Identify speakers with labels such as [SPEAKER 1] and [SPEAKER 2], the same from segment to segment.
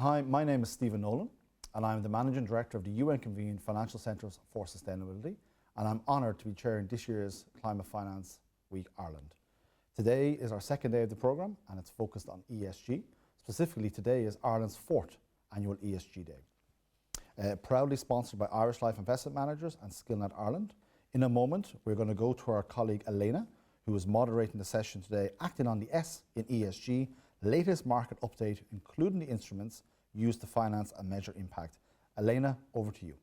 [SPEAKER 1] Hi, my name is Stephen Nolan, and I'm the Managing Director of the UN-convened Financial Centres for Sustainability, and I'm honoured to be chairing this year's Climate Finance Week Ireland. Today is our second day of the programme, and it's focused on ESG. Specifically, today is Ireland's fourth annual ESG Day. Proudly sponsored by Irish Life Investment Managers and Skillnet Ireland. In a moment, we're going to go to our colleague Elena, who is moderating the session today, acting on the S in ESG, latest market update, including the instruments used to finance and measure impact. Elena, over to you.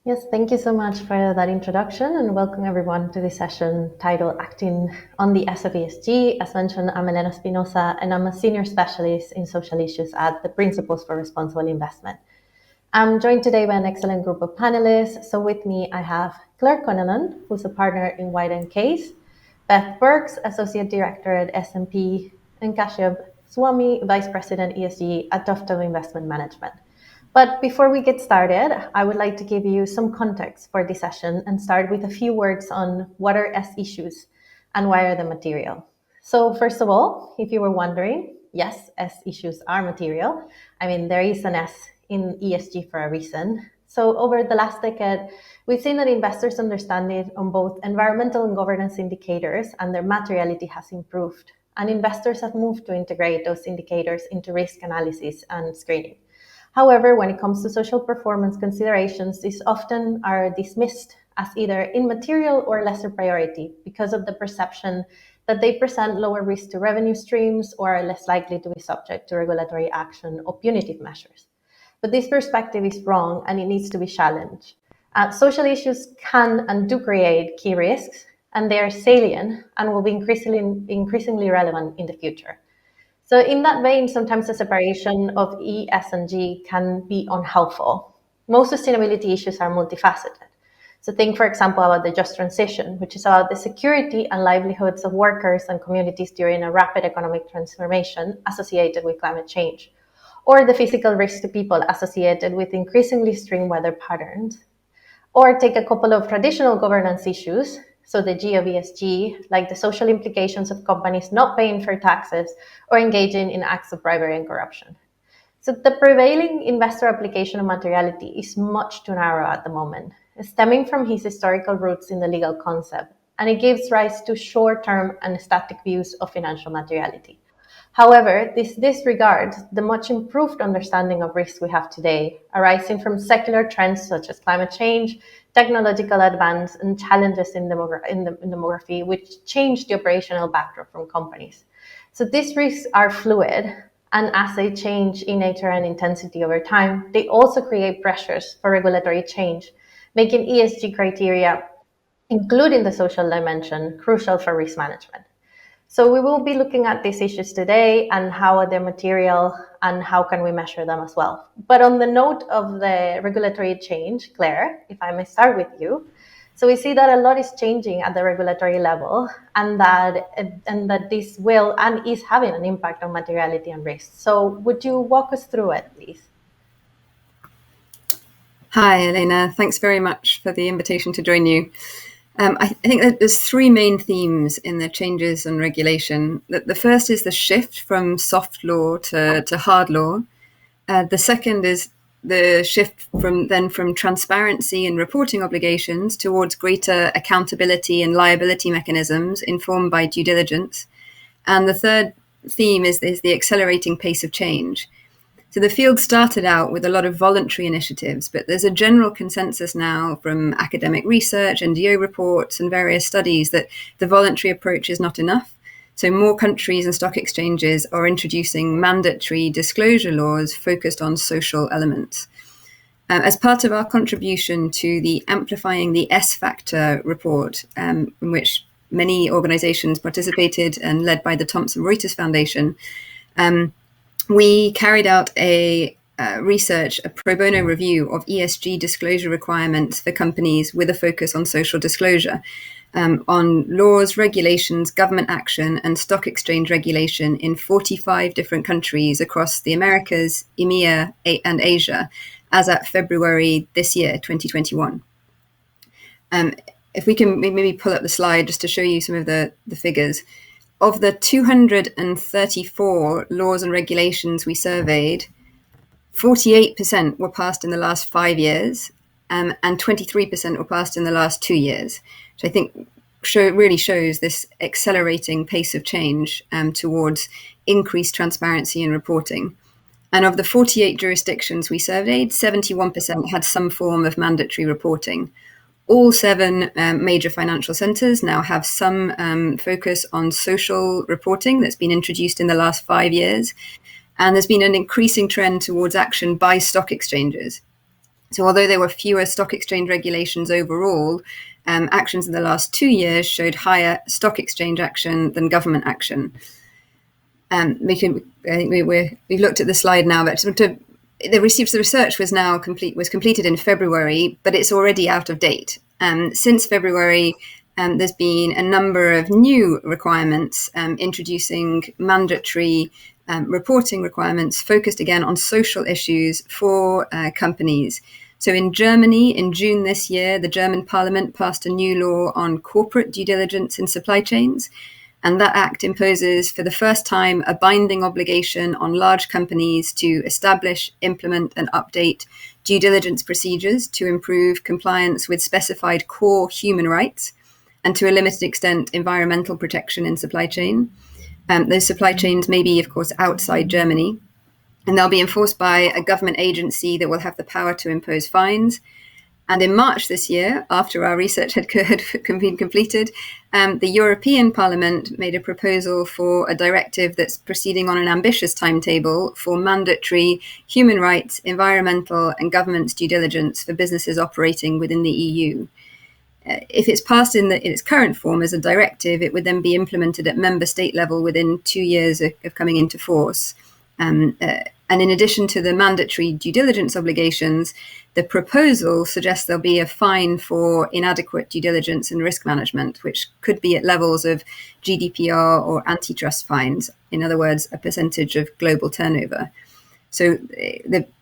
[SPEAKER 2] Yes, thank you so much for that introduction, and welcome everyone to this session titled Acting on the S of ESG. As mentioned, I'm Elena Espinosa, and I'm a senior specialist in social issues at the Principles for Responsible Investment. I'm joined today by an excellent group of panelists. So with me, I have Claire Connelan, who's a partner in White & Case, Beth Burks, Associate Director at S&P, and Kashyap Swami, Vice President ESG at Tues12 Investment Management. But before we get started, I would like to give you some context for this session and start with a few words on what are S issues and why are they material. So first of all, if you were wondering, yes, S issues are material. I mean, there is an S in ESG for a reason. So over the last decade, we've seen that investors' understanding on both environmental and governance indicators and their materiality has improved. And investors have moved to integrate those indicators into risk analysis and screening. However, when it comes to social performance considerations, these often are dismissed as either immaterial or lesser priority because of the perception that they present lower risk to revenue streams or are less likely to be subject to regulatory action or punitive measures. But this perspective is wrong and it needs to be challenged. Social issues can and do create key risks, and they are salient and will be increasingly relevant in the future. So in that vein, sometimes the separation of E, S, and G can be unhelpful. Most sustainability issues are multifaceted. So think, for example, about the just transition, which is about the security and livelihoods of workers and communities during a rapid economic transformation associated with climate change, or the physical risk to people associated with increasingly extreme weather patterns. Or take a couple of traditional governance issues, so the G of ESG, like the social implications of companies not paying fair taxes or engaging in acts of bribery and corruption. So the prevailing investor application of materiality is much too narrow at the moment, stemming from his historical roots in the legal concept, and it gives rise to short-term and static views of financial materiality. However, this disregards the much improved understanding of risk we have today, arising from secular trends such as climate change, technological advance, and challenges in demography, which change the operational backdrop from companies. So these risks are fluid, and as they change in nature and intensity over time, they also create pressures for regulatory change, making ESG criteria, including the social dimension, crucial for risk management. So we will be looking at these issues today and how are they material and how can we measure them as well. But on the note of the regulatory change, Claire, if I may start with you. So we see that a lot is changing at the regulatory level and that this will and is having an impact on materiality and risk. So would you walk us through it, please?
[SPEAKER 3] Hi, Elena. Thanks very much for the invitation to join you. I think that there's three main themes in the changes and regulation. The first is the shift from soft law to hard law. The second is the shift from transparency and reporting obligations towards greater accountability and liability mechanisms informed by due diligence. And the third theme is the accelerating pace of change. So the field started out with a lot of voluntary initiatives, but there's a general consensus now from academic research, NGO reports, and various studies that the voluntary approach is not enough. So more countries and stock exchanges are introducing mandatory disclosure laws focused on social elements. As part of our contribution to the Amplifying the S Factor report, in which many organizations participated and led by the Thomson Reuters Foundation, we carried out a pro bono review of ESG disclosure requirements for companies with a focus on social disclosure, on laws, regulations, government action, and stock exchange regulation in 45 different countries across the Americas, EMEA, and Asia, as at February this year, 2021. If we can maybe pull up the slide just to show you some of the figures. of the 234 laws and regulations we surveyed, 48% were passed in the last 5 years, and 23% were passed in the last 2 years, which I think really shows this accelerating pace of change towards increased transparency and reporting. And of the 48 jurisdictions we surveyed, 71% had some form of mandatory reporting. All 7 major financial centres now have some focus on social reporting that's been introduced in the last 5 years. And there's been an increasing trend towards action by stock exchanges. So although there were fewer stock exchange regulations overall, actions in the last 2 years showed higher stock exchange action than government action. We've looked at the slide now, but the research was completed in February, but it's already out of date. Since February, there's been a number of new requirements introducing mandatory reporting requirements focused again on social issues for companies. So in Germany, in June this year, the German parliament passed a new law on corporate due diligence in supply chains. And that act imposes for the first time a binding obligation on large companies to establish, implement, and update due diligence procedures to improve compliance with specified core human rights and, to a limited extent, environmental protection in supply chain. Those supply chains may be, of course, outside Germany, and they'll be enforced by a government agency that will have the power to impose fines. And in March this year, after our research had been completed, the European Parliament made a proposal for a directive that's proceeding on an ambitious timetable for mandatory human rights, environmental, and governance due diligence for businesses operating within the EU. If it's passed in its current form as a directive, it would then be implemented at member state level within 2 years of coming into force. And in addition to the mandatory due diligence obligations, the proposal suggests there'll be a fine for inadequate due diligence and risk management, which could be at levels of GDPR or antitrust fines. In other words, a percentage of global turnover. So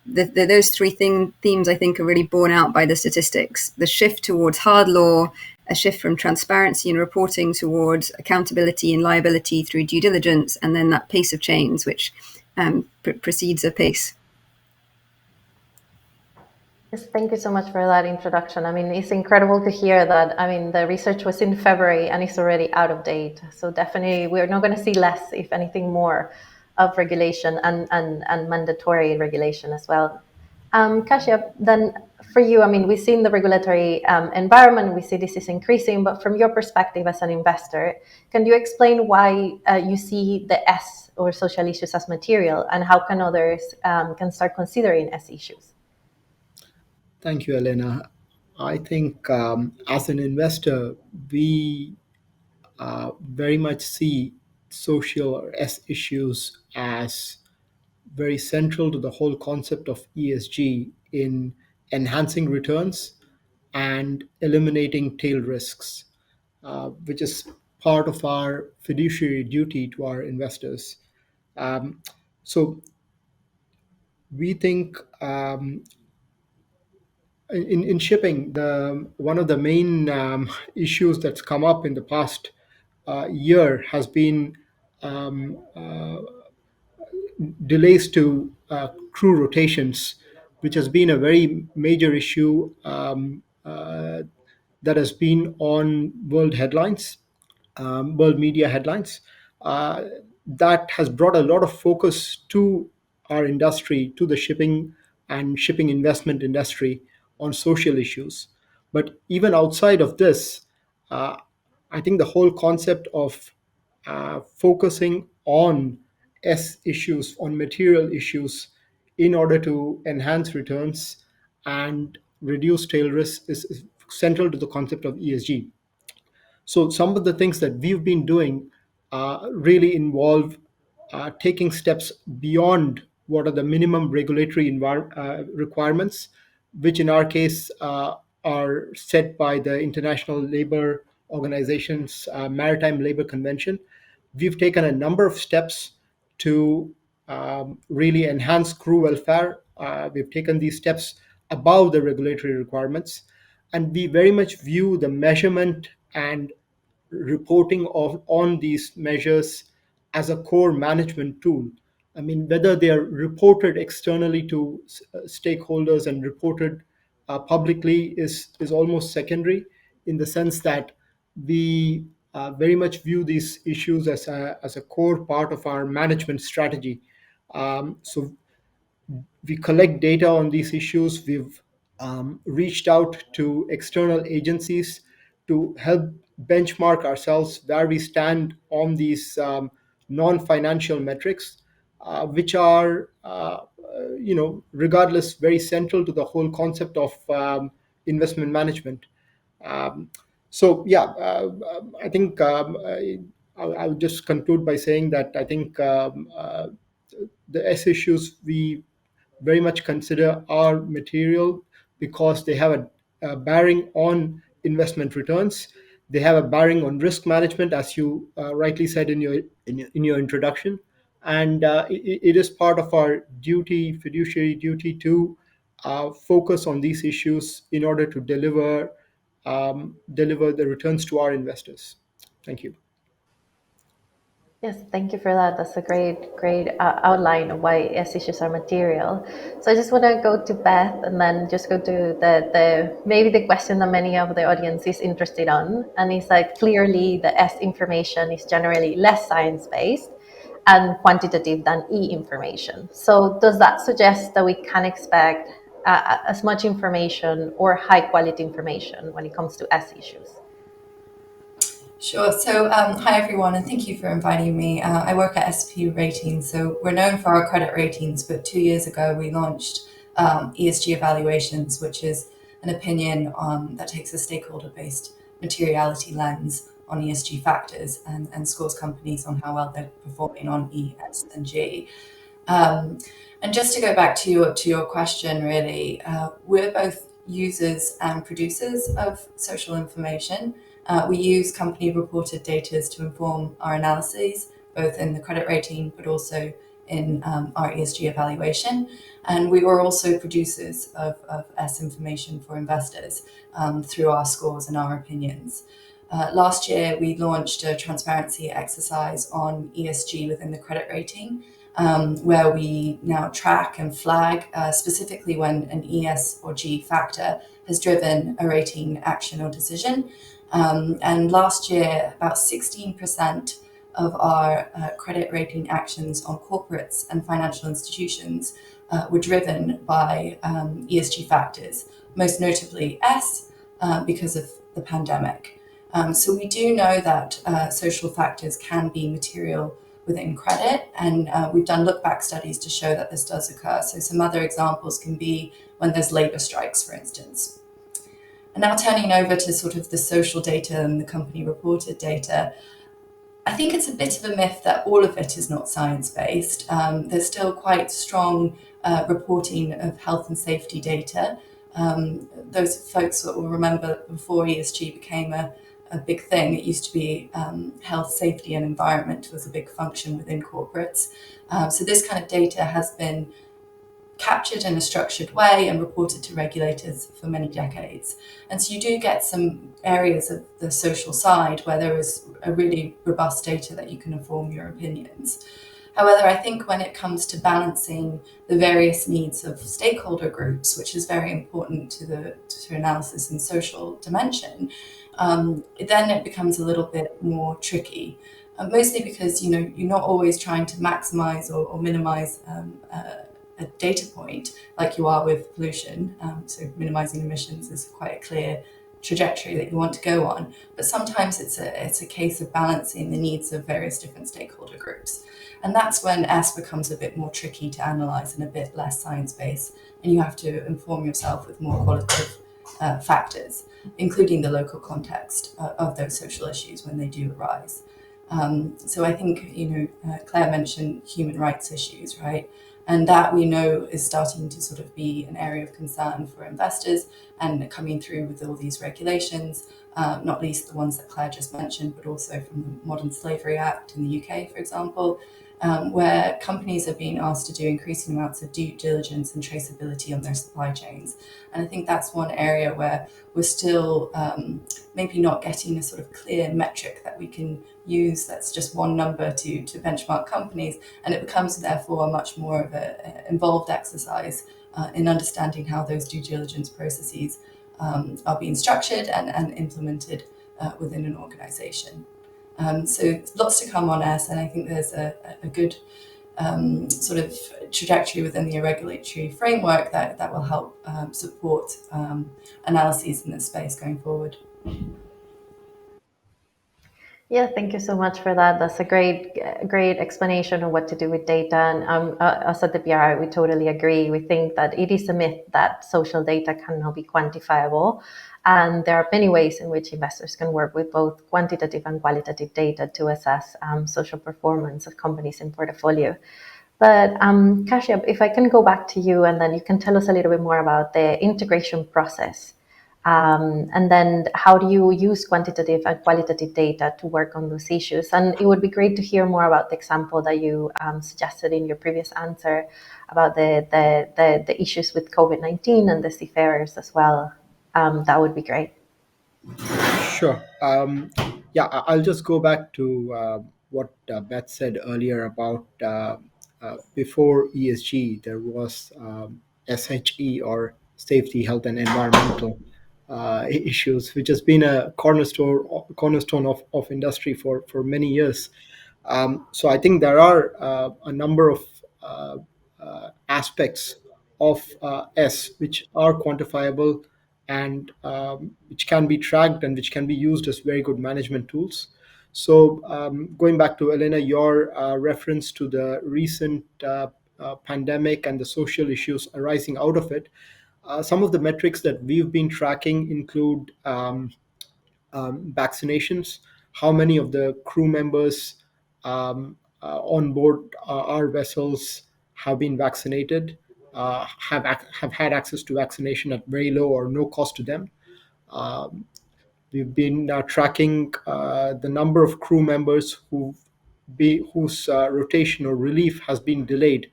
[SPEAKER 3] those 3 themes, I think, are really borne out by the statistics. The shift towards hard law, a shift from transparency and reporting towards accountability and liability through due diligence, and then that pace of change, which proceeds apace.
[SPEAKER 2] Yes, thank you so much for that introduction. I mean, it's incredible to hear that. I mean, the research was in February and it's already out of date. So definitely we're not going to see less, if anything more, of regulation and mandatory regulation as well. Kasia, then for you, I mean, we've seen the regulatory environment, we see this is increasing, but from your perspective as an investor, can you explain why you see the S or social issues as material, and how can others can start considering S issues?
[SPEAKER 4] Thank you, Elena. I think as an investor, we very much see social or S issues as very central to the whole concept of ESG in enhancing returns and eliminating tail risks, which is part of our fiduciary duty to our investors. So we think in shipping, one of the main issues that's come up in the past year has been delays to crew rotations, which has been a very major issue that has been on world headlines, world media headlines. That has brought a lot of focus to our industry, to the shipping and shipping investment industry on social issues. But even outside of this, I think the whole concept of focusing on S issues, on material issues, in order to enhance returns and reduce tail risk is central to the concept of ESG. So some of the things that we've been doing really involve taking steps beyond what are the minimum regulatory requirements, which in our case are set by the International Labour Organization's Maritime Labour Convention. We've taken a number of steps to really enhance crew welfare. We've taken these steps above the regulatory requirements, and we very much view the measurement and reporting on these measures as a core management tool. I mean, whether they are reported externally to stakeholders and reported publicly is almost secondary, in the sense that we very much view these issues as a core part of our management strategy. So we collect data on these issues. We've reached out to external agencies to help benchmark ourselves where we stand on these non-financial metrics, which are, regardless, very central to the whole concept of investment management. Um, so yeah, I think I would just conclude by saying that I think the S issues we very much consider are material because they have a bearing on investment returns. They have a bearing on risk management, as you rightly said in your introduction, and it is part of our duty, fiduciary duty, to focus on these issues in order to deliver the returns to our investors. Thank you.
[SPEAKER 2] Yes, thank you for that. That's a great outline of why S issues are material. So I just want to go to Beth and then just go to the maybe the question that many of the audience is interested on, and it's like clearly the S information is generally less science-based and quantitative than E information. So does that suggest that we can expect as much information or high quality information when it comes to S issues?
[SPEAKER 5] Sure. So, hi everyone, and thank you for inviting me. I work at SP Ratings, so we're known for our credit ratings, but 2 years ago we launched ESG evaluations, which is an opinion that takes a stakeholder-based materiality lens on ESG factors and scores companies on how well they're performing on E, S, and G. And just to go back to your question, really, we're both users and producers of social information. We use company reported data to inform our analyses, both in the credit rating, but also in our ESG evaluation. And we were also producers of S information for investors through our scores and our opinions. Last year, we launched a transparency exercise on ESG within the credit rating, where we now track and flag specifically when an ES or G factor has driven a rating action or decision. And last year, about 16% of our credit rating actions on corporates and financial institutions were driven by ESG factors, most notably S, because of the pandemic. So we do know that social factors can be material within credit, and we've done look-back studies to show that this does occur. So some other examples can be when there's labour strikes, for instance. And now turning over to sort of the social data and the company reported data, I think it's a bit of a myth that all of it is not science-based. There's still quite strong reporting of health and safety data. Those folks that will remember before ESG became a big thing, it used to be health, safety and environment was a big function within corporates. So this kind of data has been captured in a structured way and reported to regulators for many decades. And so you do get some areas of the social side where there is a really robust data that you can inform your opinions. However, I think when it comes to balancing the various needs of stakeholder groups, which is very important to analysis and social dimension, then it becomes a little bit more tricky. Mostly because you're not always trying to maximize or minimize a data point like you are with pollution. So minimizing emissions is quite a clear trajectory that you want to go on. But sometimes it's a case of balancing the needs of various different stakeholder groups. And that's when S becomes a bit more tricky to analyze and a bit less science-based. And you have to inform yourself with more qualitative factors, including the local context of those social issues when they do arise. So I think, Claire mentioned human rights issues, right? And that we know is starting to sort of be an area of concern for investors and coming through with all these regulations, not least the ones that Claire just mentioned, but also from the Modern Slavery Act in the UK, for example, where companies are being asked to do increasing amounts of due diligence and traceability on their supply chains. And I think that's one area where we're still maybe not getting a sort of clear metric that we can use that's just one number to benchmark companies, and it becomes therefore much more of an involved exercise in understanding how those due diligence processes are being structured and implemented within an organization. So lots to come on S, and I think there's a good sort of trajectory within the regulatory framework that will help support analyses in this space going forward.
[SPEAKER 2] Yeah, thank you so much for that. That's a great explanation of what to do with data. And us at the BRI, we totally agree. We think that it is a myth that social data cannot be quantifiable. And there are many ways in which investors can work with both quantitative and qualitative data to assess social performance of companies in portfolio. But Kashyap, if I can go back to you, and then you can tell us a little bit more about the integration process. And then how do you use quantitative and qualitative data to work on those issues? And it would be great to hear more about the example that you suggested in your previous answer about the issues with COVID-19 and the seafarers as well. That would be great.
[SPEAKER 4] Sure. I'll just go back to what Beth said earlier about before ESG, there was SHE, or safety, health, and environmental issues, which has been a cornerstone of industry for many years. So I think there are a number of aspects of S which are quantifiable and which can be tracked and which can be used as very good management tools. So going back to Elena, your reference to the recent pandemic and the social issues arising out of it, some of the metrics that we've been tracking include vaccinations, how many of the crew members on board our vessels have been vaccinated, have had access to vaccination at very low or no cost to them. We've been tracking the number of crew members whose rotation or relief has been delayed.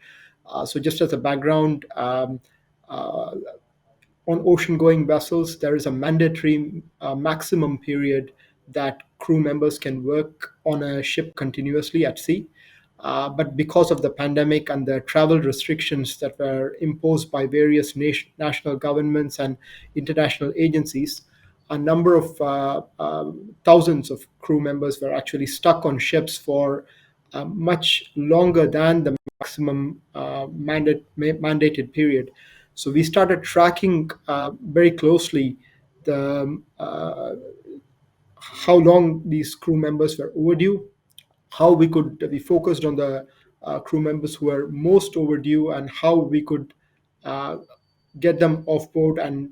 [SPEAKER 4] So just as a background, on ocean-going vessels, there is a mandatory maximum period that crew members can work on a ship continuously at sea. But because of the pandemic and the travel restrictions that were imposed by various national governments and international agencies, a number of thousands of crew members were actually stuck on ships for much longer than the maximum mandated period. So we started tracking very closely the how long these crew members were overdue, how we could be focused on the crew members who were most overdue, and how we could uh, get them off board and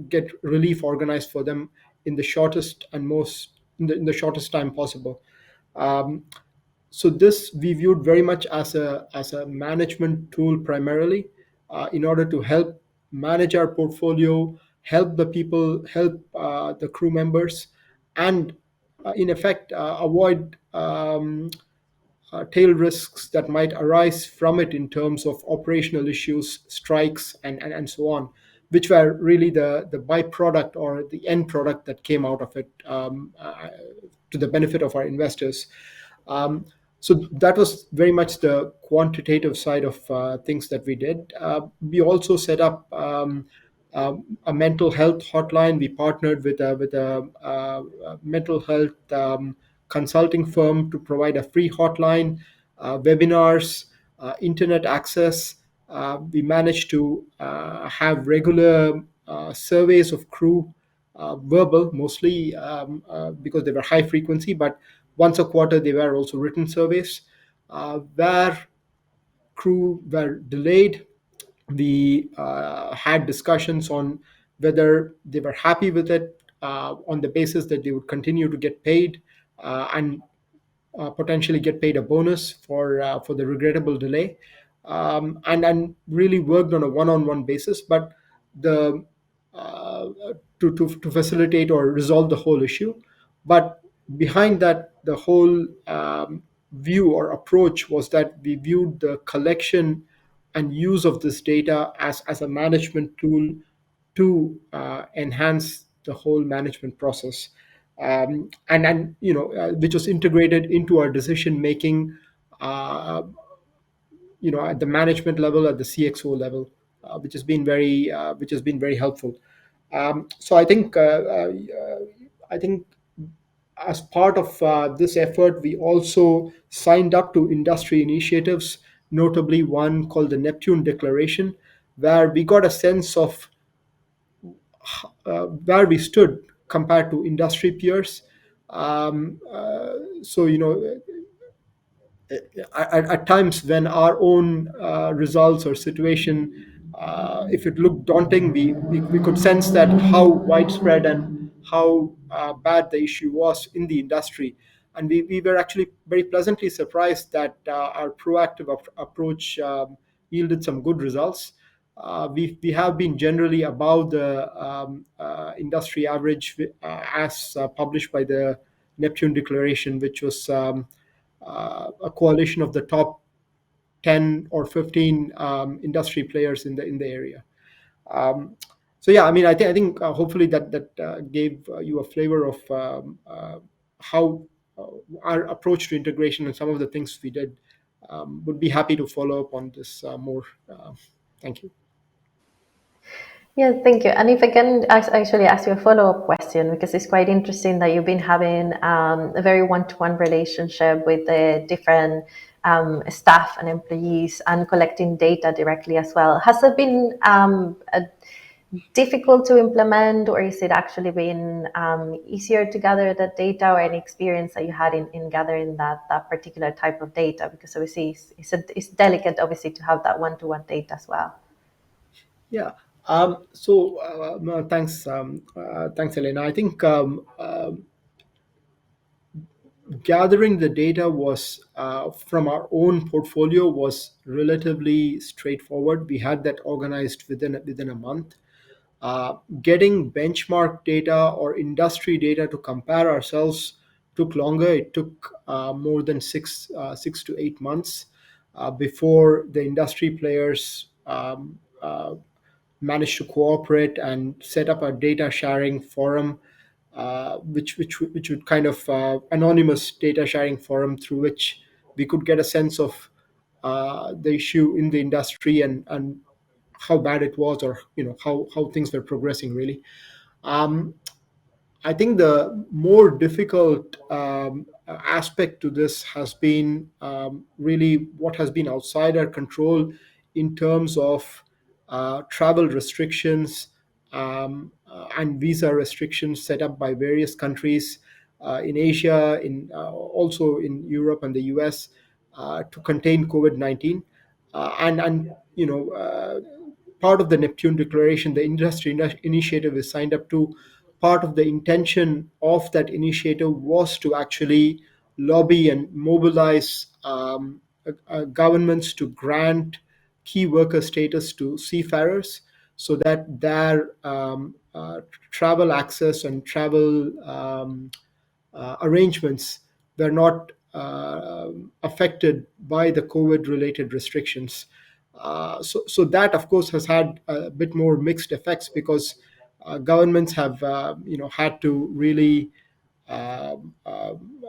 [SPEAKER 4] get relief organized for them in the shortest and most in the shortest time possible. Um, so this we viewed very much as a management tool primarily, in order to help manage our portfolio, help the people, help the crew members, and in effect avoid tail risks that might arise from it in terms of operational issues, strikes, and so on, which were really the byproduct or the end product that came out of it, to the benefit of our investors. Um, so that was very much the quantitative side of things that we did. We also set up a mental health hotline. We partnered with a mental health consulting firm to provide a free hotline, webinars, internet access. We managed to have regular surveys of crew, verbal mostly, because they were high frequency, but once a quarter they were also written surveys where crew were delayed. We had discussions on whether they were happy with it, on the basis that they would continue to get paid, and potentially get paid a bonus for the regrettable delay. and really worked on a one-on-one basis, but the uh, to facilitate or resolve the whole issue. But behind that, the whole view or approach was that we viewed the collection and use of this data as a management tool to enhance the whole management process, and which was integrated into our decision making, uh, at the management level, at the CXO level, which has been very helpful. So I think as part of this effort, we also signed up to industry initiatives, notably one called the Neptune Declaration, where we got a sense of where we stood compared to industry peers. So at times when our own results or situation, if it looked daunting, we could sense that how widespread and how bad the issue was in the industry. And we were actually very pleasantly surprised that our proactive approach yielded some good results. We have been generally above the industry average, as published by the Neptune Declaration, which was a coalition of the top 10 or 15 industry players in the area. So yeah, I mean, I think hopefully that gave you a flavor of how our approach to integration and some of the things we did. Would be happy to follow up on this more. Thank you.
[SPEAKER 2] Yeah, thank you. And if I can actually ask you a follow-up question, because it's quite interesting that you've been having a very one-to-one relationship with the different staff and employees and collecting data directly as well. Has it been difficult to implement, or is it actually been easier to gather that data, or any experience that you had in gathering that particular type of data? Because obviously it's delicate, obviously, to have that one-to-one data as well.
[SPEAKER 4] Yeah. No, thanks, Elena. I think gathering the data was from our own portfolio was relatively straightforward. We had that organized within a month. Getting benchmark data or industry data to compare ourselves took longer. It took more than 6 to 8 months before the industry players managed to cooperate and set up a data sharing forum, which would kind of anonymous data sharing forum through which we could get a sense of the issue in the industry, and how bad it was, or how things were progressing really. um, I think the more difficult aspect to this has been really what has been outside our control in terms of travel restrictions, and visa restrictions set up by various countries in Asia, in also in Europe and the US, to contain COVID-19. And part of the Neptune Declaration, the industry initiative is signed up to. Part of the intention of that initiative was to actually lobby and mobilize governments to grant key worker status to seafarers, so that their travel access and travel arrangements were not affected by the COVID related restrictions. So that, of course, has had a bit more mixed effects, because governments have had to really um, um,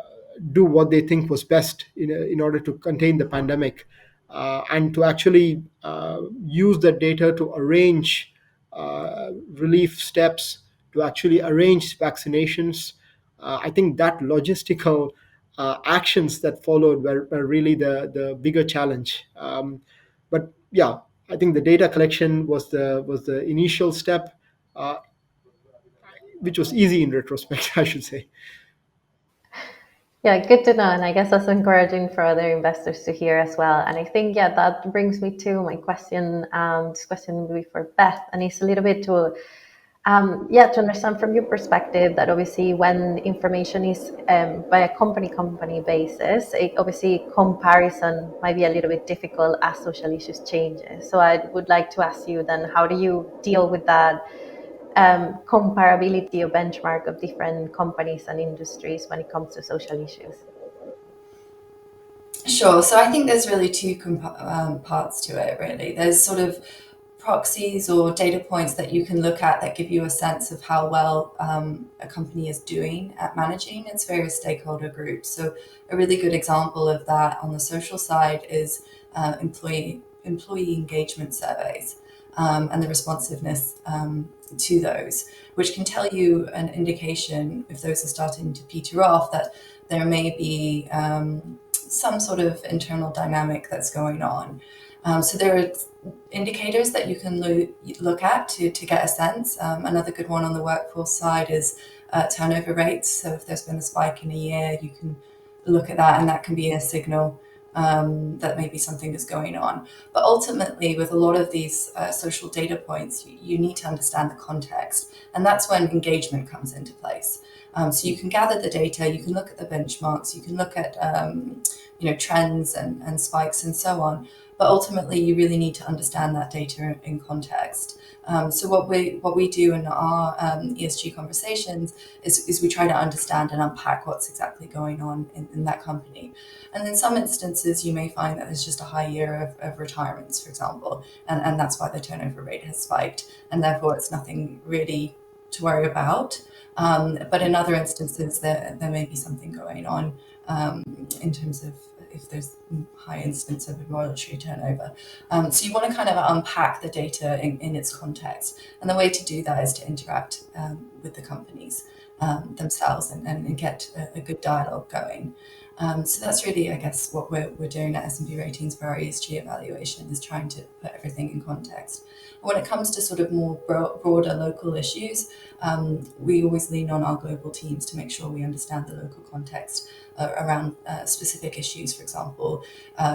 [SPEAKER 4] do what they think was best in order to contain the pandemic, and to actually use the data to arrange relief steps, to actually arrange vaccinations. I think that logistical actions that followed were really the bigger challenge. But yeah, I think the data collection was the initial step, uh, which was easy in retrospect, I should say.
[SPEAKER 2] Yeah, good to know. And I guess that's encouraging for other investors to hear as well. And I think, yeah, that brings me to my question. This question will be for Beth, and it's a little bit to To understand from your perspective that obviously when information is by a company basis, obviously comparison might be a little bit difficult as social issues changes. So I would like to ask you then, how do you deal with that comparability or benchmark of different companies and industries when it comes to social issues?
[SPEAKER 5] Sure. So I think there's really two parts to it, really. There's sort of proxies or data points that you can look at that give you a sense of how well a company is doing at managing its various stakeholder groups. So a really good example of that on the social side is employee engagement surveys and the responsiveness to those, which can tell you an indication if those are starting to peter off that there may be some sort of internal dynamic that's going on. So there are indicators that you can look at to get a sense. Another good one on the workforce side is turnover rates. So if there's been a spike in a year, you can look at that, and that can be a signal that maybe something is going on. But ultimately, with a lot of these social data points, you need to understand the context, and that's when engagement comes into place. So you can gather the data, you can look at the benchmarks, you can look at trends and spikes and so on. But ultimately, you really need to understand that data in context. So what we do in our ESG conversations is we try to understand and unpack what's exactly going on in that company. And in some instances, you may find that there's just a high year of retirements, for example, and that's why the turnover rate has spiked, and therefore it's nothing really to worry about. But in other instances, there may be something going on in terms of if there's high instance of involuntary turnover. So you want to kind of unpack the data in its context. And the way to do that is to interact with the companies themselves and get a good dialogue going. So that's really, I guess, what we're doing at S&P Ratings for our ESG evaluation, is trying to put everything in context. When it comes to sort of more broader local issues, we always lean on our global teams to make sure we understand the local context around specific issues, for example,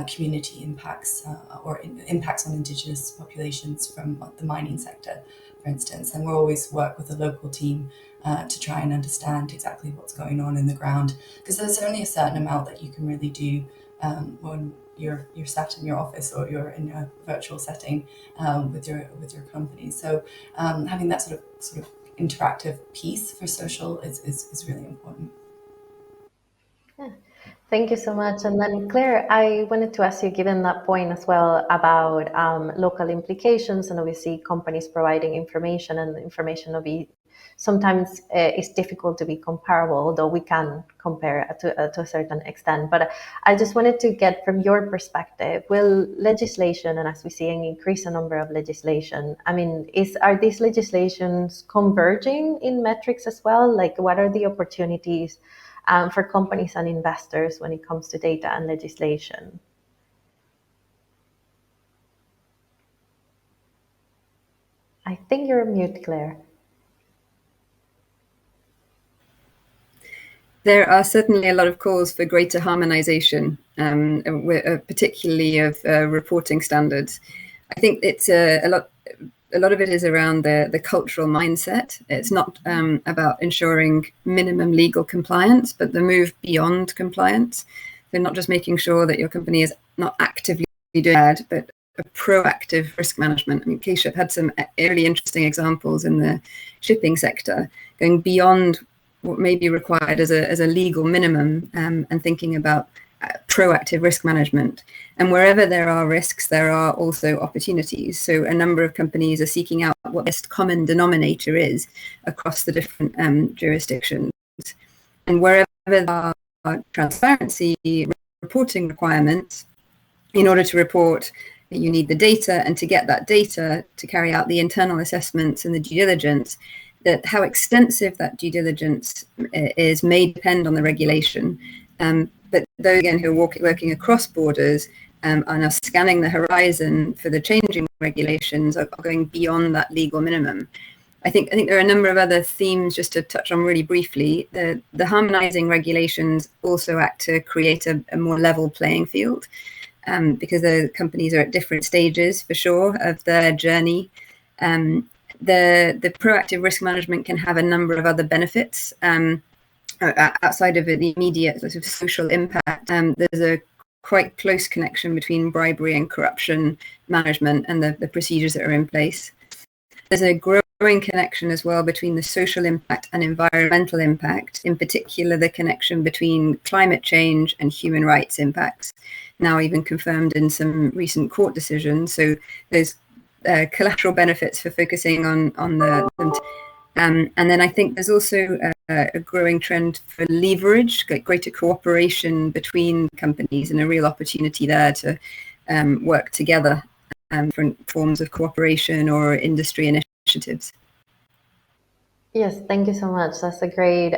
[SPEAKER 5] community impacts or impacts on indigenous populations from the mining sector, for instance. And we'll always work with a local team to try and understand exactly what's going on in the ground, because there's only a certain amount that you can really do when you're sat in your office or you're in a virtual setting with your company. So having that sort of interactive piece for social is really important.
[SPEAKER 2] Yeah. Thank you so much. And then Claire, I wanted to ask you, given that point as well about local implications and obviously companies providing information, and information will be sometimes it's difficult to be comparable, although we can compare to a certain extent. But I just wanted to get from your perspective, will legislation, and as we see an increasing number of legislation, I mean, are these legislations converging in metrics as well? Like, what are the opportunities for companies and investors when it comes to data and legislation? I think you're mute, Claire.
[SPEAKER 3] There are certainly a lot of calls for greater harmonization, particularly of reporting standards. I think it's a lot of it is around the cultural mindset. It's not about ensuring minimum legal compliance, but the move beyond compliance. So not just making sure that your company is not actively doing bad, but a proactive risk management. I mean, K-Ship had some really interesting examples in the shipping sector, going beyond what may be required as a legal minimum, and thinking about proactive risk management. And wherever there are risks, there are also opportunities. So a number of companies are seeking out what the best common denominator is across the different jurisdictions. And wherever there are transparency reporting requirements, in order to report, you need the data, and to get that data to carry out the internal assessments and the due diligence, that how extensive that due diligence is may depend on the regulation. But those, again, who are working across borders are now scanning the horizon for the changing regulations, are going beyond that legal minimum. I think there are a number of other themes just to touch on really briefly. The harmonizing regulations also act to create a more level playing field, because the companies are at different stages, for sure, of their journey. the proactive risk management can have a number of other benefits outside of the immediate sort of social impact. There's a quite close connection between bribery and corruption management and the procedures that are in place. There's a growing connection as well between the social impact and environmental impact, in particular the connection between climate change and human rights impacts, now even confirmed in some recent court decisions. So there's collateral benefits for focusing on the and then I think there's also a growing trend for leverage, greater cooperation between companies, and a real opportunity there to work together, different forms of cooperation or industry initiatives.
[SPEAKER 2] Yes, thank you so much. That's a great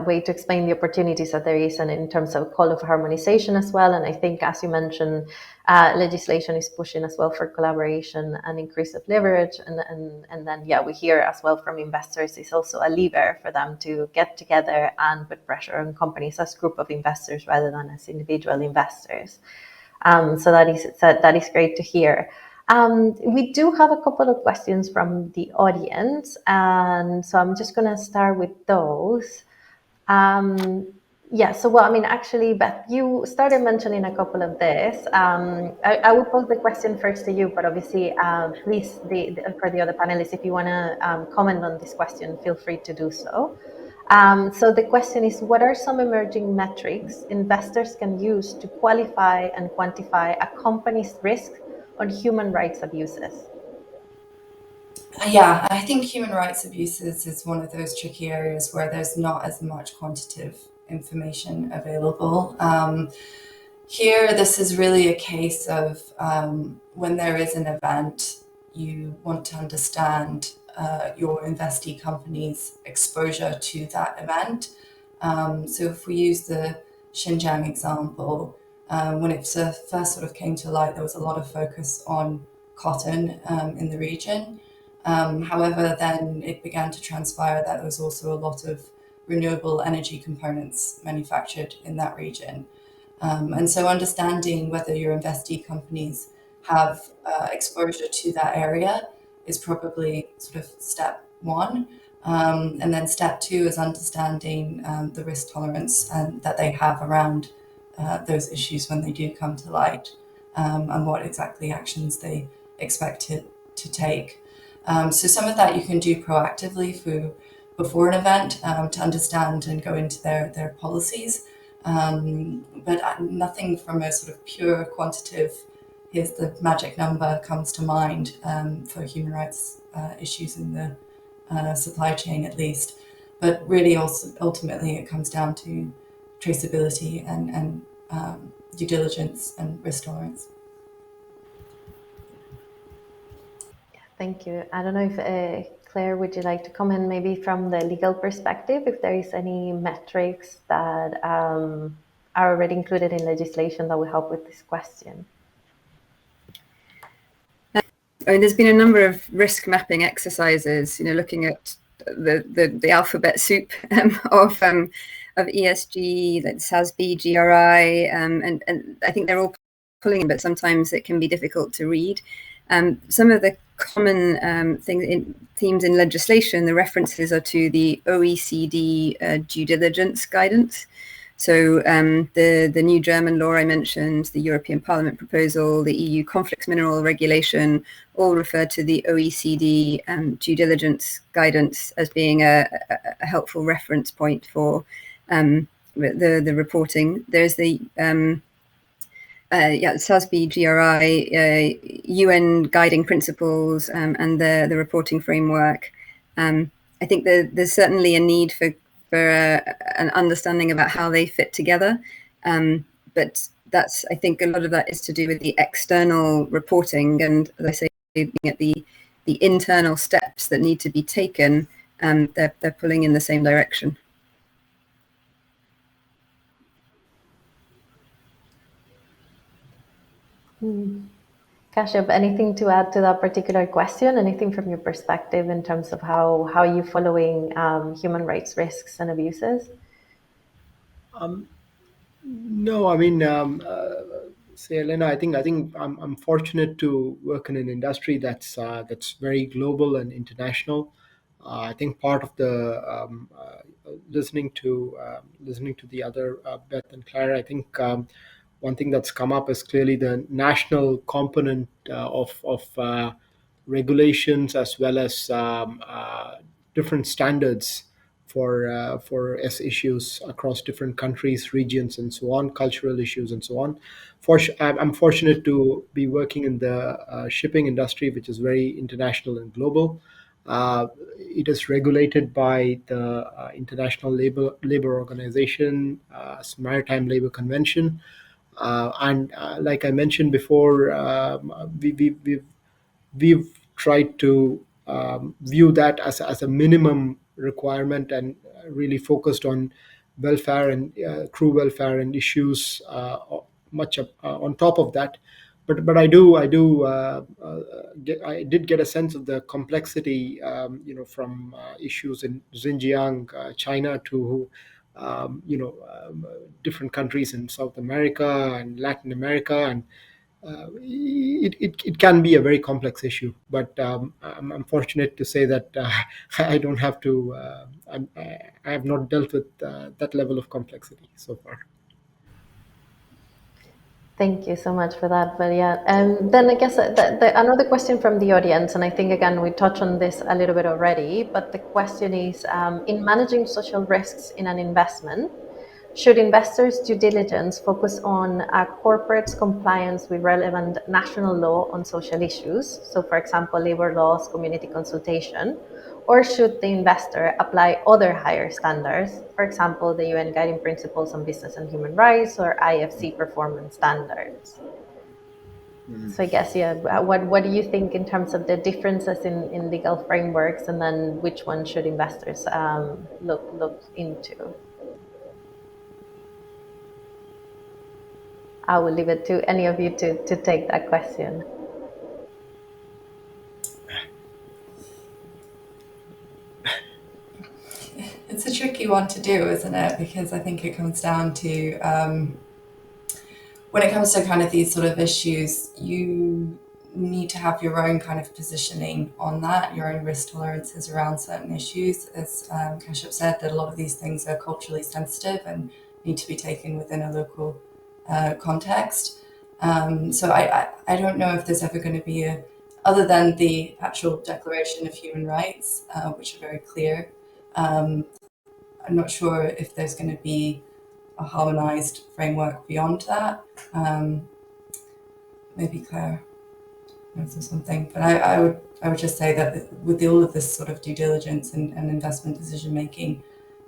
[SPEAKER 2] way to explain the opportunities that there is, and in terms of call of harmonization as well. And I think, as you mentioned, legislation is pushing as well for collaboration and increase of leverage. And then we hear as well from investors is also a lever for them to get together and put pressure on companies as group of investors rather than as individual investors. So that is great to hear. We do have a couple of questions from the audience, and so I'm just going to start with those. Actually, Beth, you started mentioning a couple of this. I will pose the question first to you, but obviously, please, for the other panelists, if you want to comment on this question, feel free to do so. So the question is, what are some emerging metrics investors can use to qualify and quantify a company's risk on human rights abuses?
[SPEAKER 5] Yeah, I think human rights abuses is one of those tricky areas where there's not as much quantitative information available. Here, this is really a case of when there is an event, you want to understand your investee company's exposure to that event. So if we use the Xinjiang example, when it first sort of came to light, there was a lot of focus on cotton in the region. However, then it began to transpire that there was also a lot of renewable energy components manufactured in that region. And so understanding whether your investee companies have exposure to that area is probably sort of step one. And then step two is understanding the risk tolerance that they have around those issues when they do come to light, and what exactly actions they expect to take. So some of that you can do proactively before an event to understand and go into their policies. But nothing from a sort of pure quantitative, here's the magic number, comes to mind for human rights issues in the supply chain at least. But really also ultimately it comes down to traceability and due diligence and risk tolerance.
[SPEAKER 2] Thank you. I don't know if Claire, would you like to comment maybe from the legal perspective, if there is any metrics that are already included in legislation that will help with this question?
[SPEAKER 3] There's been a number of risk mapping exercises, looking at the alphabet soup of ESG, like SASB, GRI, and I think they're all pulling in, but sometimes it can be difficult to read. Some of the common themes in legislation, the references are to the OECD due diligence guidance. So the new German law I mentioned, the European Parliament proposal, the EU conflicts mineral regulation, all refer to the OECD due diligence guidance as being a helpful reference point for the reporting. There's the SASB, GRI, UN guiding principles, and the reporting framework. I think there's certainly a need for an understanding about how they fit together. But I think a lot of that is to do with the external reporting, and as I say, looking at the internal steps that need to be taken, they're pulling in the same direction.
[SPEAKER 2] Kashyap, anything to add to that particular question? Anything from your perspective in terms of how you're following human rights risks and abuses?
[SPEAKER 4] No, I mean, say, Elena, I think I'm fortunate to work in an industry that's very global and international. I think part of the listening to the other Beth and Claire, I think one thing that's come up is clearly the national component of regulations, as well as different standards for S issues across different countries, regions, and so on, cultural issues, and so on. I'm fortunate to be working in the shipping industry, which is very international and global. It is regulated by the International Labor Organization, Maritime Labor Convention, and like I mentioned before, we've tried to view that as a minimum requirement, and really focused on welfare and crew welfare and issues much on top of that. But I did get a sense of the complexity, from issues in Xinjiang, China, to different countries in South America and Latin America, and it can be a very complex issue. But I'm fortunate to say that I don't have to. I have not dealt with that level of complexity so far.
[SPEAKER 2] Thank you so much for that. But yeah, and then I guess another question from the audience, and I think again we touched on this a little bit already, but the question is, in managing social risks in an investment, should investors' due diligence focus on a corporate's compliance with relevant national law on social issues, so for example, labor laws, community consultation, or should the investor apply other higher standards, for example, the UN Guiding Principles on Business and Human Rights or IFC performance standards? So I guess, yeah, what do you think in terms of the differences in legal frameworks, and then which one should investors look into? I will leave it to any of you to take that question.
[SPEAKER 5] It's a tricky one to do, isn't it? Because I think it comes down to, when it comes to kind of these sort of issues, you need to have your own kind of positioning on that, your own risk tolerances around certain issues. As Kashyap said, that a lot of these things are culturally sensitive and need to be taken within a local context. So I don't know if there's ever going to be other than the actual Declaration of Human Rights, which are very clear. I'm not sure if there's going to be a harmonized framework beyond that. Maybe Claire knows of something, but I would just say that with all of this sort of due diligence and investment decision making,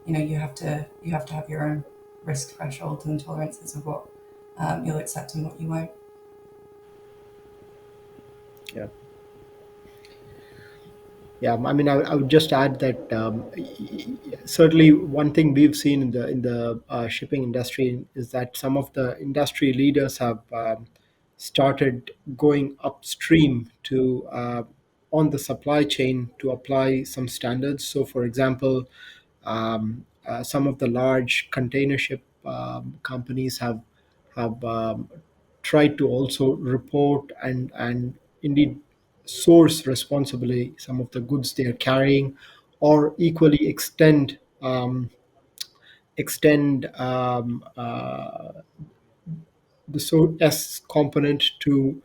[SPEAKER 5] you have to have your own risk thresholds and tolerances of what you'll accept and what you won't.
[SPEAKER 4] Yeah. Yeah, I mean, I would just add that certainly one thing we've seen in the shipping industry is that some of the industry leaders have started going upstream to on the supply chain to apply some standards. So, for example, some of the large container ship companies have tried to also report and indeed source responsibly some of the goods they are carrying, or equally extend the S component to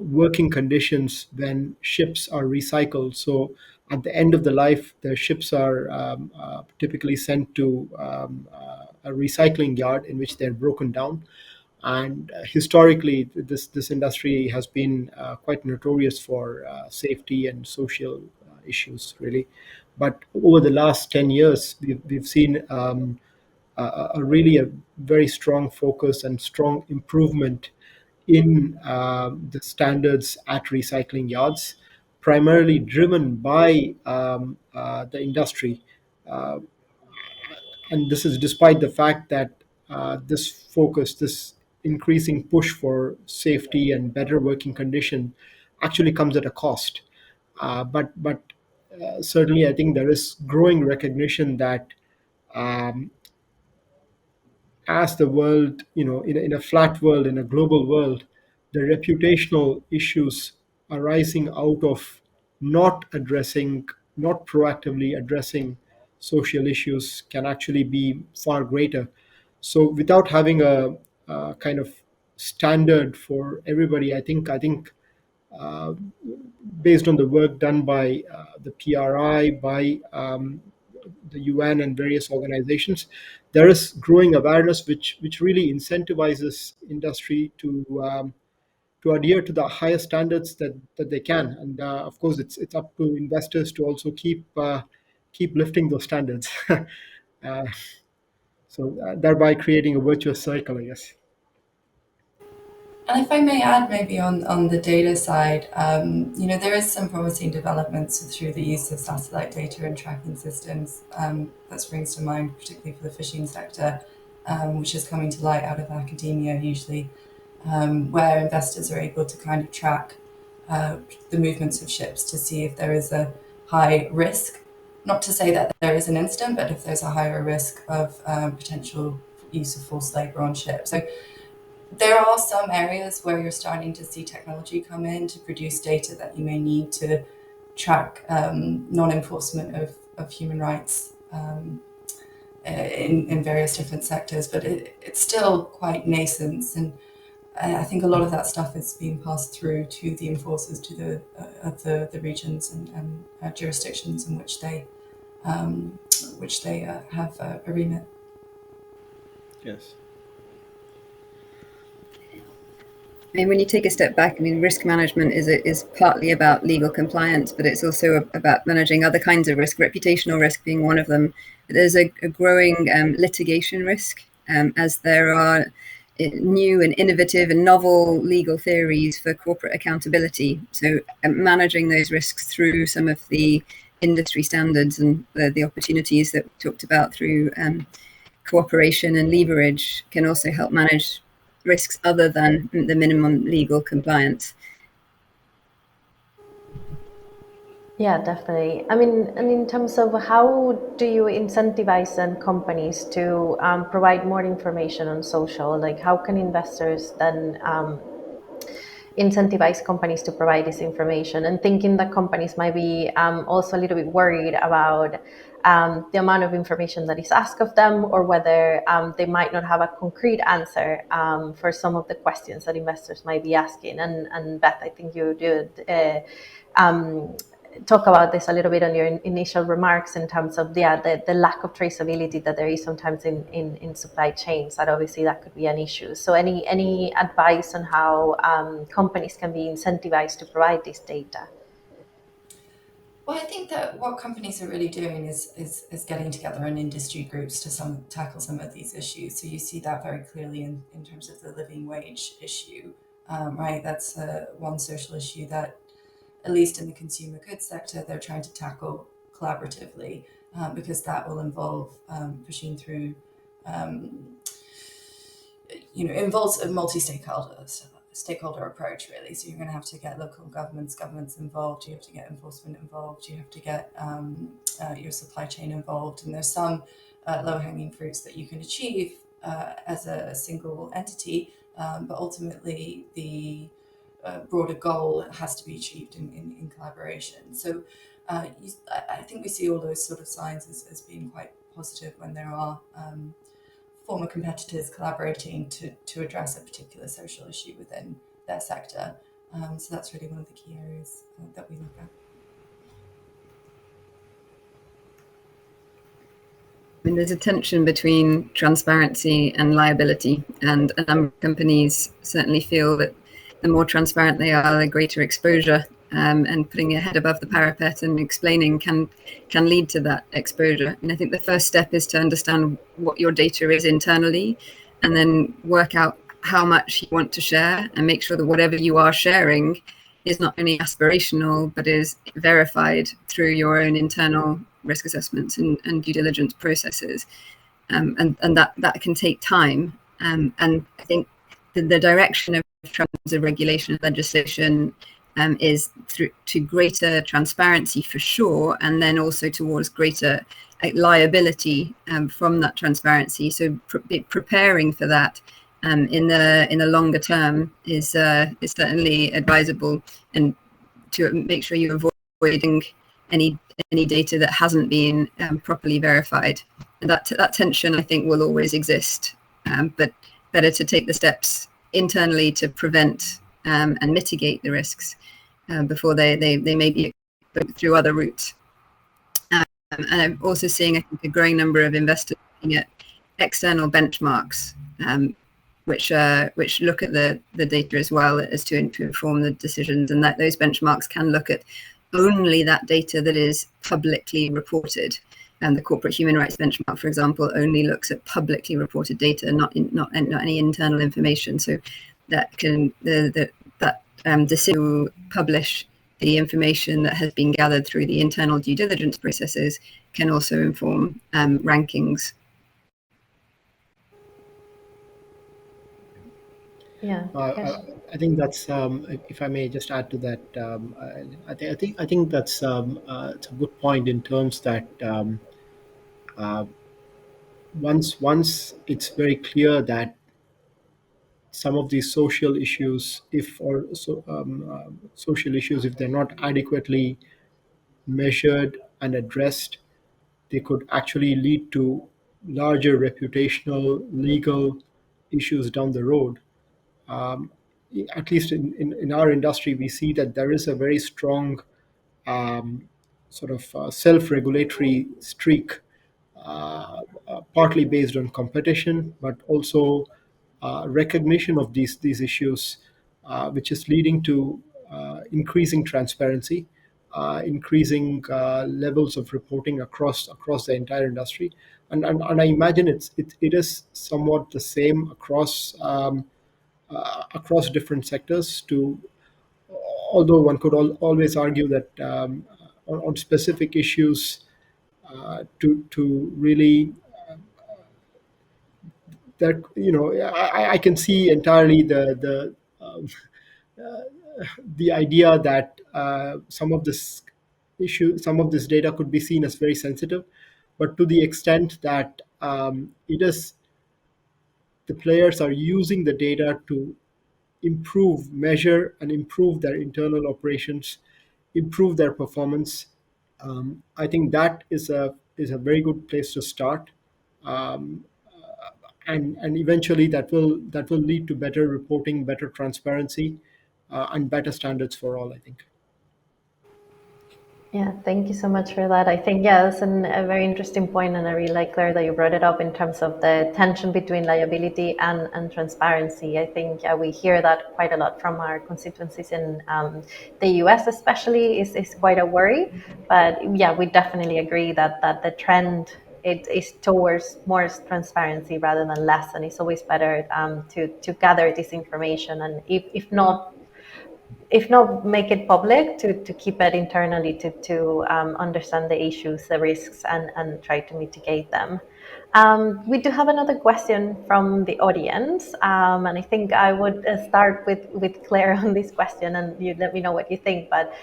[SPEAKER 4] working conditions when ships are recycled. So at the end of the life, the ships are typically sent to a recycling yard in which they're broken down. And historically, this industry has been quite notorious for safety and social issues, really. But over the last 10 years, we've seen a really a very strong focus and strong improvement in the standards at recycling yards, primarily driven by the industry. Uh, and this is despite the fact that this increasing push for safety and better working condition actually comes at a cost. But certainly, I think there is growing recognition that um, as the world, in a flat world, in a global world, the reputational issues arising out of not proactively addressing social issues can actually be far greater. So without having a kind of standard for everybody, I think uh, based on the work done by the PRI, by the UN and various organizations, there is growing awareness which really incentivizes industry to adhere to the highest standards that they can. And of course, it's up to investors to also keep lifting those standards. Thereby creating a virtuous cycle, I guess.
[SPEAKER 5] And if I may add, maybe on the data side, there is some promising developments through the use of satellite data and tracking systems. That springs to mind, particularly for the fishing sector, which is coming to light out of academia usually, where investors are able to kind of track the movements of ships to see if there is a high risk. Not to say that there is an incident, but if there's a higher risk of potential use of forced labor on ships. So there are some areas where you're starting to see technology come in to produce data that you may need to track non-enforcement of human rights in various different sectors, but it's still quite nascent, and I think a lot of that stuff is being passed through to the enforcers, to the regions and jurisdictions in which they have a remit.
[SPEAKER 4] Yes.
[SPEAKER 3] I mean, when you take a step back, I mean, risk management is partly about legal compliance, but it's also about managing other kinds of risk, reputational risk being one of them. There's a growing litigation risk as there are new and innovative and novel legal theories for corporate accountability. So managing those risks through some of the industry standards and the opportunities that we talked about through cooperation and leverage can also help manage risks other than the minimum legal compliance.
[SPEAKER 2] Yeah, definitely. I mean, and in terms of how do you incentivize then companies to provide more information on social? Like, how can investors then incentivize companies to provide this information? And thinking that companies might be also a little bit worried about the amount of information that is asked of them, or whether they might not have a concrete answer for some of the questions that investors might be asking. And Beth, I think you did talk about this a little bit on your initial remarks in terms of the lack of traceability that there is sometimes in supply chains, that obviously that could be an issue. So any advice on how companies can be incentivized to provide this data?
[SPEAKER 5] Well, I think that what companies are really doing is getting together in industry groups to tackle some of these issues. So you see that very clearly in terms of the living wage issue, right? That's one social issue that, at least in the consumer goods sector, they're trying to tackle collaboratively, because that will involve pushing through, involves a multi-stakeholder approach, really. So you're going to have to get local governments involved, you have to get enforcement involved, you have to get your supply chain involved, and there's some low-hanging fruits that you can achieve as a single entity, but ultimately the broader goal has to be achieved in collaboration. So I think we see all those sort of signs as being quite positive when there are former competitors collaborating to address a particular social issue within their sector. So that's really one of the key areas that we look at.
[SPEAKER 3] I mean, there's a tension between transparency and liability, and a number of companies certainly feel that the more transparent they are, the greater exposure, and putting your head above the parapet and explaining can lead to that exposure. And I think the first step is to understand what your data is internally, and then work out how much you want to share, and make sure that whatever you are sharing is not only aspirational, but is verified through your own internal risk assessments and due diligence processes. And that can take time. And I think the direction of terms of regulation and legislation is through to greater transparency for sure, and then also towards greater liability from that transparency. So preparing for that in the longer term is certainly advisable, and to make sure you're avoiding any data that hasn't been properly verified. And that tension, I think, will always exist, but better to take the steps internally to prevent and mitigate the risks before they may be through other routes. And I'm also seeing, I think, a growing number of investors looking at external benchmarks, which look at the data as well as to inform the decisions, and that those benchmarks can look at only that data that is publicly reported. And the corporate human rights benchmark, for example, only looks at publicly reported data, not any internal information. So that can that decision to publish the information that has been gathered through the internal due diligence processes can also inform rankings.
[SPEAKER 2] Yeah,
[SPEAKER 4] I think that's, if I may just add to that, I think that's it's a good point in terms that once it's very clear that some of these social issues, if they're not adequately measured and addressed, they could actually lead to larger reputational, legal issues down the road. At least in our industry, we see that there is a very strong sort of self-regulatory streak, partly based on competition, but also recognition of these issues, which is leading to increasing transparency, increasing levels of reporting across the entire industry, and I imagine it is somewhat the same across different sectors. Although one could always argue that on specific issues, to really that I can see entirely the idea that some of this data could be seen as very sensitive, but to the extent that the players are using the data to measure and improve their internal operations, improve their performance. I think that is a very good place to start, and eventually that will lead to better reporting, better transparency, and better standards for all, I think.
[SPEAKER 2] Yeah, thank you so much for that. I think, yeah, that's a very interesting point, and I really like, Claire, that you brought it up in terms of the tension between liability and transparency. I think we hear that quite a lot from our constituencies in the US especially is quite a worry. But yeah, we definitely agree that the trend it is towards more transparency rather than less, and it's always better to gather this information, and if not make it public, to keep it internally to understand the issues, the risks, and try to mitigate them. We do have another question from the audience, and I think I would start with Claire on this question, and you let me know what you think. But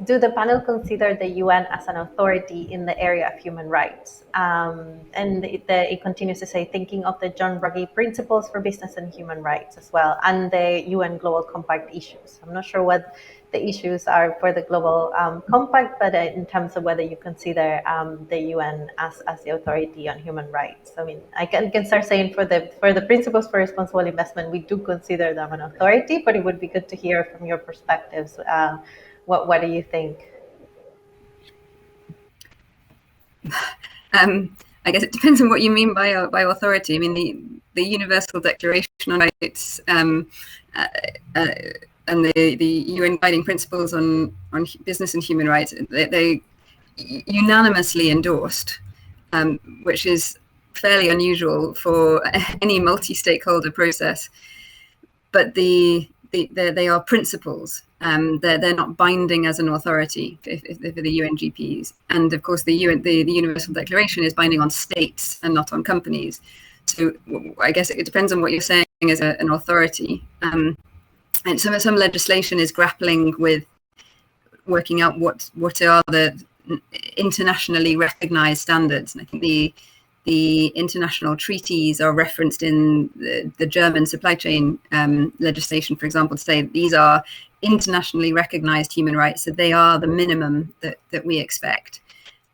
[SPEAKER 2] do the panel consider the UN as an authority in the area of human rights? And it continues to say, thinking of the John Ruggie Principles for Business and Human Rights as well, and the UN Global Compact issues. I'm not sure what the issues are for the Global Compact, but in terms of whether you consider the UN as the authority on human rights. I mean, I can start saying for the Principles for Responsible Investment, we do consider them an authority, but it would be good to hear from your perspectives. What do you think?
[SPEAKER 3] I guess it depends on what you mean by authority. I mean, the Universal Declaration on Rights and the UN Guiding Principles on Business and Human Rights, they unanimously endorsed, which is fairly unusual for any multi-stakeholder process. But they are principles. They're not binding as an authority for the UNGPs. And of course, the Universal Declaration is binding on states and not on companies. So I guess it depends on what you're saying as an authority. And some legislation is grappling with working out what are the internationally recognized standards. And I think the international treaties are referenced in the German supply chain legislation, for example, to say these are internationally recognized human rights, that they are the minimum that we expect.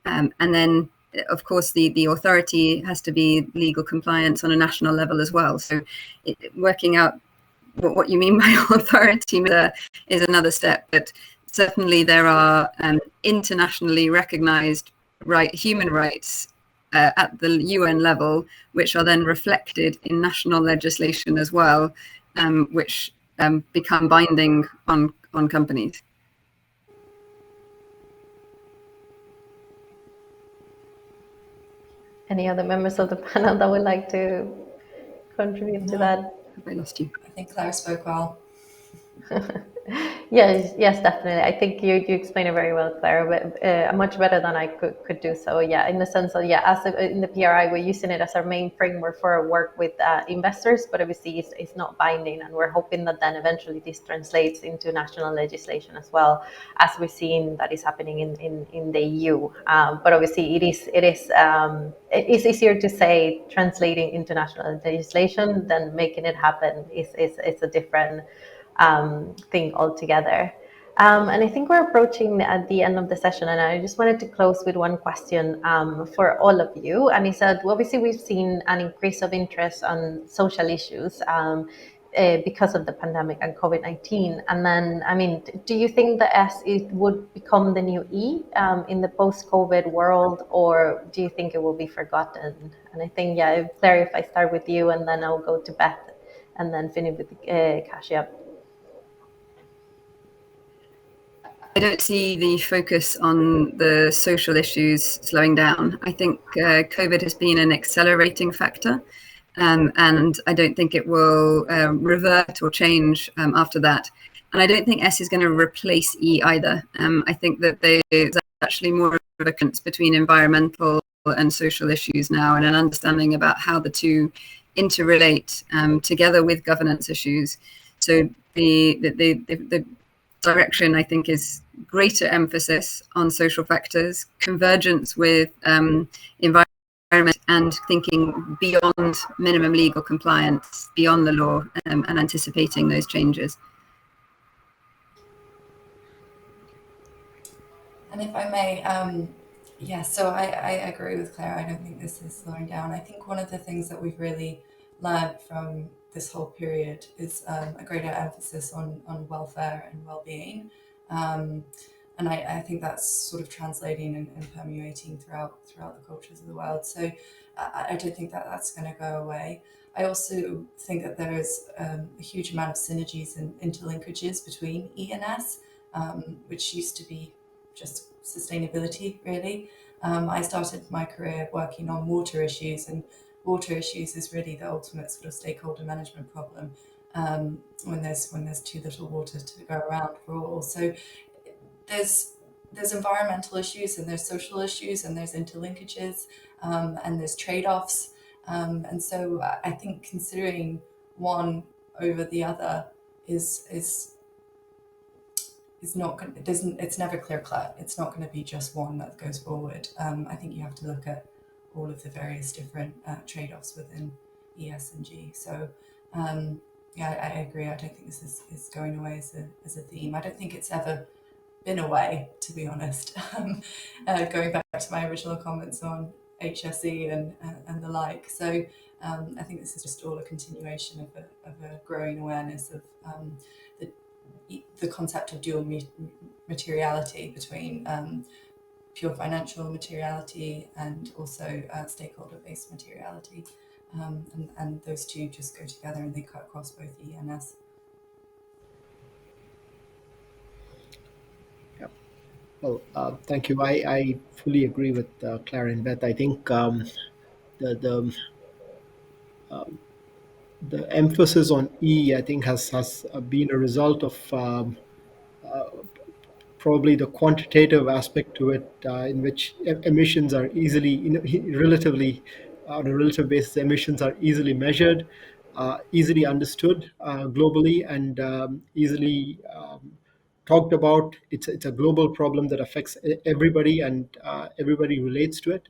[SPEAKER 3] And then, of course, the authority has to be legal compliance on a national level as well. So working out what you mean by authority is another step. But certainly there are internationally recognized human rights at the UN level, which are then reflected in national legislation as well, which become binding on companies.
[SPEAKER 2] Any other members of the panel that would like to contribute to that?
[SPEAKER 3] Have I lost you?
[SPEAKER 5] I think Claire spoke well.
[SPEAKER 2] Yes, definitely. I think you explained it very well, Claire, but much better than I could do so. Yeah, in the sense of, in the PRI, we're using it as our main framework for our work with investors, but obviously it's not binding, and we're hoping that then eventually this translates into national legislation as well, as we've seen that is happening in the EU. But obviously it is easier to say translating into national legislation than making it happen. It's a different thing altogether. And I think we're approaching at the end of the session, and I just wanted to close with one question for all of you. And he said, well, obviously, we've seen an increase of interest on social issues because of the pandemic and COVID-19. And then, I mean, do you think the S it would become the new E in the post-COVID world, or do you think it will be forgotten? And I think, Claire, if I start with you, and then I'll go to Beth, and then finish with Kasia.
[SPEAKER 3] I don't see the focus on the social issues slowing down. I think COVID has been an accelerating factor, and I don't think it will revert or change after that. And I don't think S is going to replace E either. I think that there's actually more of a difference between environmental and social issues now, and an understanding about how the two interrelate together with governance issues. So the direction, I think, is greater emphasis on social factors, convergence with environment, and thinking beyond minimum legal compliance, beyond the law, and anticipating those changes.
[SPEAKER 5] And if I may, so I agree with Claire. I don't think this is slowing down. I think one of the things that we've really learned from this whole period is a greater emphasis on welfare and well-being. And I think that's sort of translating and permeating throughout the cultures of the world. So I don't think that that's going to go away. I also think that there is a huge amount of synergies and interlinkages between E and S, which used to be just sustainability, really. I started my career working on water issues, and water issues is really the ultimate sort of stakeholder management problem when there's too little water to go around for all. So there's environmental issues, and there's social issues, and there's interlinkages, and there's trade-offs. And so I think considering one over the other is not it's never clear cut. It's not going to be just one that goes forward. I think you have to look at all of the various different trade-offs within ES and G. So I agree. I don't think this is going away as a theme. I don't think it's ever been away, to be honest. Going back to my original comments on HSE and the like. So I think this is just all a continuation of a growing awareness of the concept of dual materiality between pure financial materiality and also stakeholder-based materiality. And those two just go together, and they cut across both E and S.
[SPEAKER 4] Yeah. Well, thank you. I fully agree with Claire and Beth. I think the emphasis on E, I think, has been a result of probably the quantitative aspect to it, in which emissions are easily, relatively, on a relative basis, emissions are easily measured, easily understood globally, and easily talked about. It's a global problem that affects everybody, and everybody relates to it.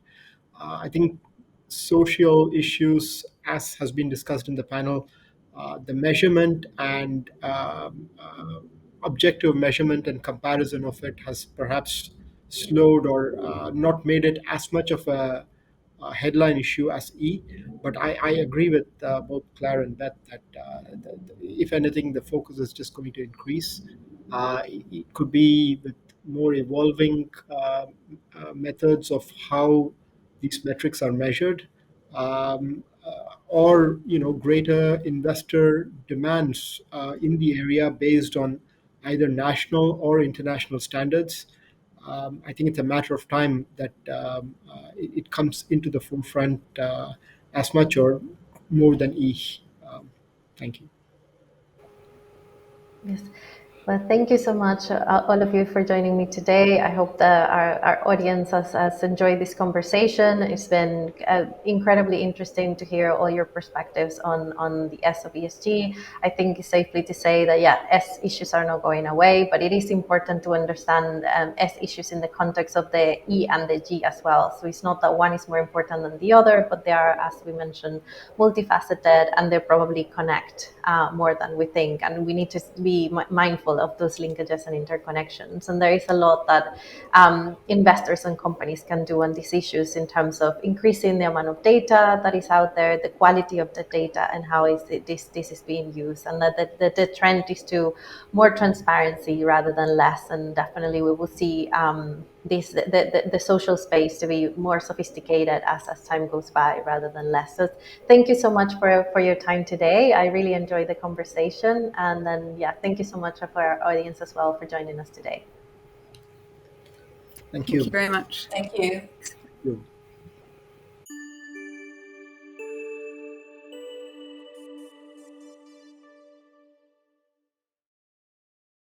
[SPEAKER 4] I think social issues, as has been discussed in the panel, the measurement and objective measurement and comparison of it has perhaps slowed or not made it as much of a headline issue as E. But I agree with both Claire and Beth that if anything, the focus is just going to increase. It could be with more evolving methods of how these metrics are measured, or greater investor demands in the area based on either national or international standards. I think it's a matter of time that it comes into the forefront as much or more than E. Thank you.
[SPEAKER 2] Yes. Well, thank you so much, all of you, for joining me today. I hope that our audience has enjoyed this conversation. It's been incredibly interesting to hear all your perspectives on the S of ESG. I think it's safely to say that, S issues are not going away, but it is important to understand S issues in the context of the E and the G as well. So it's not that one is more important than the other, but they are, as we mentioned, multifaceted, and they probably connect more than we think. And we need to be mindful of those linkages and interconnections. And there is a lot that investors and companies can do on these issues in terms of increasing the amount of data that is out there, the quality of the data, and how this is being used. And that the trend is to more transparency rather than less. And definitely we will see the social space to be more sophisticated as time goes by rather than less. So thank you so much for your time today. I really enjoyed the conversation. And then, thank you so much for our audience as well for joining us today.
[SPEAKER 4] Thank you.
[SPEAKER 3] Thank you very much.
[SPEAKER 5] Thank you.
[SPEAKER 4] Thank you.